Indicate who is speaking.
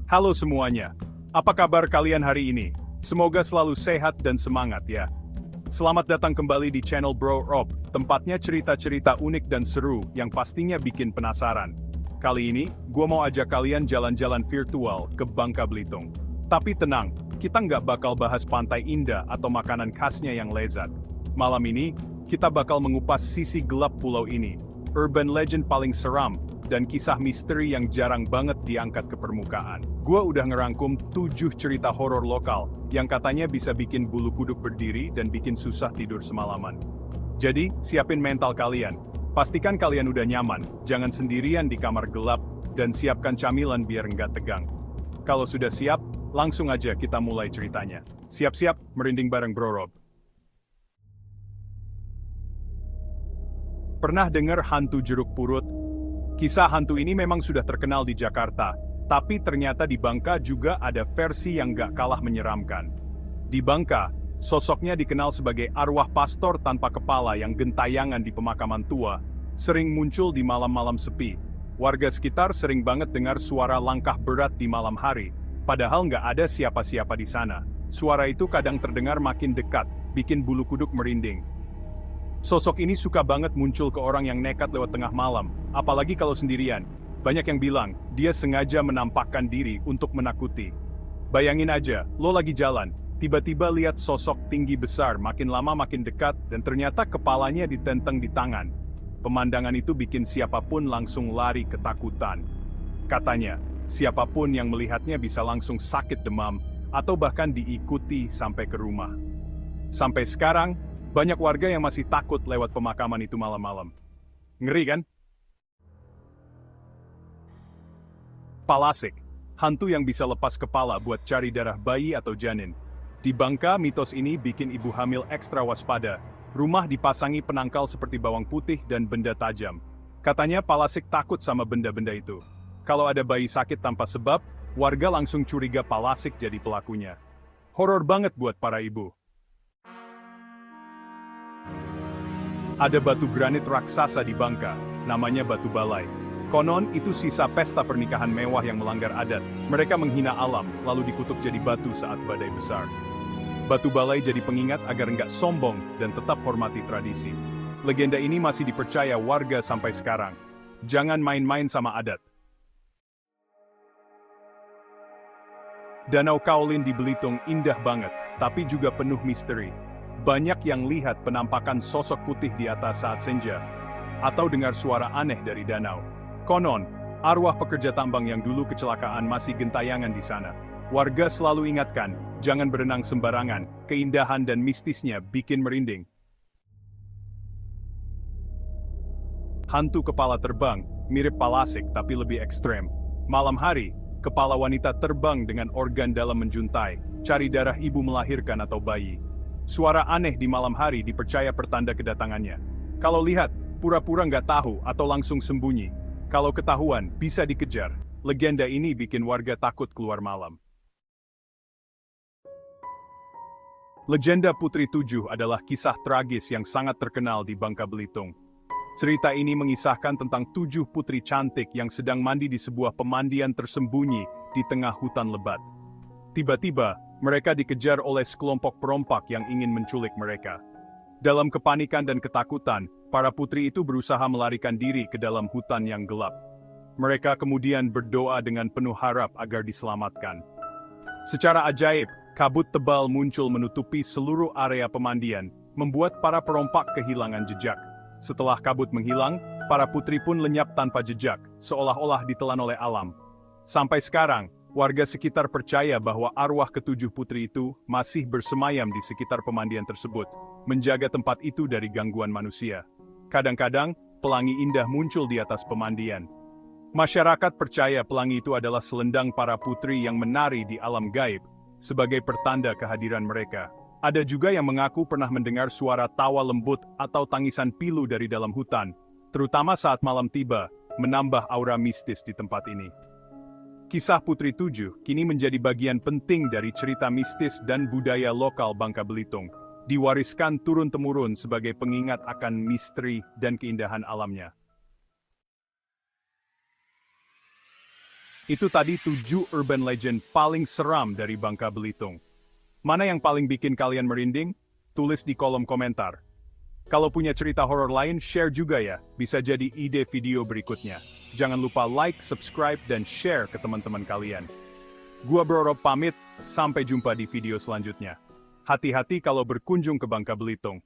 Speaker 1: Halo semuanya, apa kabar kalian hari ini? Semoga selalu sehat dan semangat ya. Selamat datang kembali di channel Bro Rob, tempatnya cerita-cerita unik dan seru yang pastinya bikin penasaran. Kali ini, gua mau ajak kalian jalan-jalan virtual ke Bangka Belitung. Tapi tenang, kita nggak bakal bahas pantai indah atau makanan khasnya yang lezat. Malam ini, kita bakal mengupas sisi gelap pulau ini, urban legend paling seram, dan kisah misteri yang jarang banget diangkat ke permukaan. Gua udah ngerangkum 7 cerita horor lokal yang katanya bisa bikin bulu kuduk berdiri dan bikin susah tidur semalaman. Jadi, siapin mental kalian. Pastikan kalian udah nyaman, jangan sendirian di kamar gelap, dan siapkan camilan biar nggak tegang. Kalau sudah siap, langsung aja kita mulai ceritanya. Siap-siap, merinding bareng Bro Rob. Pernah dengar hantu jeruk purut? Kisah hantu ini memang sudah terkenal di Jakarta, tapi ternyata di Bangka juga ada versi yang gak kalah menyeramkan. Di Bangka, sosoknya dikenal sebagai arwah pastor tanpa kepala yang gentayangan di pemakaman tua, sering muncul di malam-malam sepi. Warga sekitar sering banget dengar suara langkah berat di malam hari, padahal gak ada siapa-siapa di sana. Suara itu kadang terdengar makin dekat, bikin bulu kuduk merinding. Sosok ini suka banget muncul ke orang yang nekat lewat tengah malam, apalagi kalau sendirian. Banyak yang bilang, dia sengaja menampakkan diri untuk menakuti. Bayangin aja, lo lagi jalan, tiba-tiba lihat sosok tinggi besar makin lama makin dekat dan ternyata kepalanya ditenteng di tangan. Pemandangan itu bikin siapapun langsung lari ketakutan. Katanya, siapapun yang melihatnya bisa langsung sakit demam, atau bahkan diikuti sampai ke rumah. Sampai sekarang, banyak warga yang masih takut lewat pemakaman itu malam-malam. Ngeri kan? Palasik, hantu yang bisa lepas kepala buat cari darah bayi atau janin. Di Bangka, mitos ini bikin ibu hamil ekstra waspada. Rumah dipasangi penangkal seperti bawang putih dan benda tajam. Katanya Palasik takut sama benda-benda itu. Kalau ada bayi sakit tanpa sebab, warga langsung curiga Palasik jadi pelakunya. Horor banget buat para ibu. Ada batu granit raksasa di Bangka, namanya Batu Balai. Konon, itu sisa pesta pernikahan mewah yang melanggar adat. Mereka menghina alam, lalu dikutuk jadi batu saat badai besar. Batu Balai jadi pengingat agar nggak sombong dan tetap hormati tradisi. Legenda ini masih dipercaya warga sampai sekarang. Jangan main-main sama adat. Danau Kaolin di Belitung indah banget, tapi juga penuh misteri. Banyak yang lihat penampakan sosok putih di atas saat senja, atau dengar suara aneh dari danau. Konon, arwah pekerja tambang yang dulu kecelakaan masih gentayangan di sana. Warga selalu ingatkan, jangan berenang sembarangan, keindahan dan mistisnya bikin merinding. Hantu kepala terbang, mirip Palasik tapi lebih ekstrem. Malam hari, kepala wanita terbang dengan organ dalam menjuntai, cari darah ibu melahirkan atau bayi. Suara aneh di malam hari dipercaya pertanda kedatangannya. Kalau lihat, pura-pura nggak tahu atau langsung sembunyi. Kalau ketahuan, bisa dikejar. Legenda ini bikin warga takut keluar malam. Legenda Putri Tujuh adalah kisah tragis yang sangat terkenal di Bangka Belitung. Cerita ini mengisahkan tentang 7 putri cantik yang sedang mandi di sebuah pemandian tersembunyi di tengah hutan lebat. Tiba-tiba, mereka dikejar oleh sekelompok perompak yang ingin menculik mereka. Dalam kepanikan dan ketakutan, para putri itu berusaha melarikan diri ke dalam hutan yang gelap. Mereka kemudian berdoa dengan penuh harap agar diselamatkan. Secara ajaib, kabut tebal muncul menutupi seluruh area pemandian, membuat para perompak kehilangan jejak. Setelah kabut menghilang, para putri pun lenyap tanpa jejak, seolah-olah ditelan oleh alam. Sampai sekarang, warga sekitar percaya bahwa arwah ketujuh putri itu masih bersemayam di sekitar pemandian tersebut, menjaga tempat itu dari gangguan manusia. Kadang-kadang, pelangi indah muncul di atas pemandian. Masyarakat percaya pelangi itu adalah selendang para putri yang menari di alam gaib, sebagai pertanda kehadiran mereka. Ada juga yang mengaku pernah mendengar suara tawa lembut atau tangisan pilu dari dalam hutan, terutama saat malam tiba, menambah aura mistis di tempat ini. Kisah Putri Tujuh kini menjadi bagian penting dari cerita mistis dan budaya lokal Bangka Belitung, diwariskan turun-temurun sebagai pengingat akan misteri dan keindahan alamnya. Itu tadi 7 urban legend paling seram dari Bangka Belitung. Mana yang paling bikin kalian merinding? Tulis di kolom komentar. Kalau punya cerita horor lain, share juga ya. Bisa jadi ide video berikutnya. Jangan lupa like, subscribe, dan share ke teman-teman kalian. Gua Bro Rob pamit, sampai jumpa di video selanjutnya. Hati-hati kalau berkunjung ke Bangka Belitung.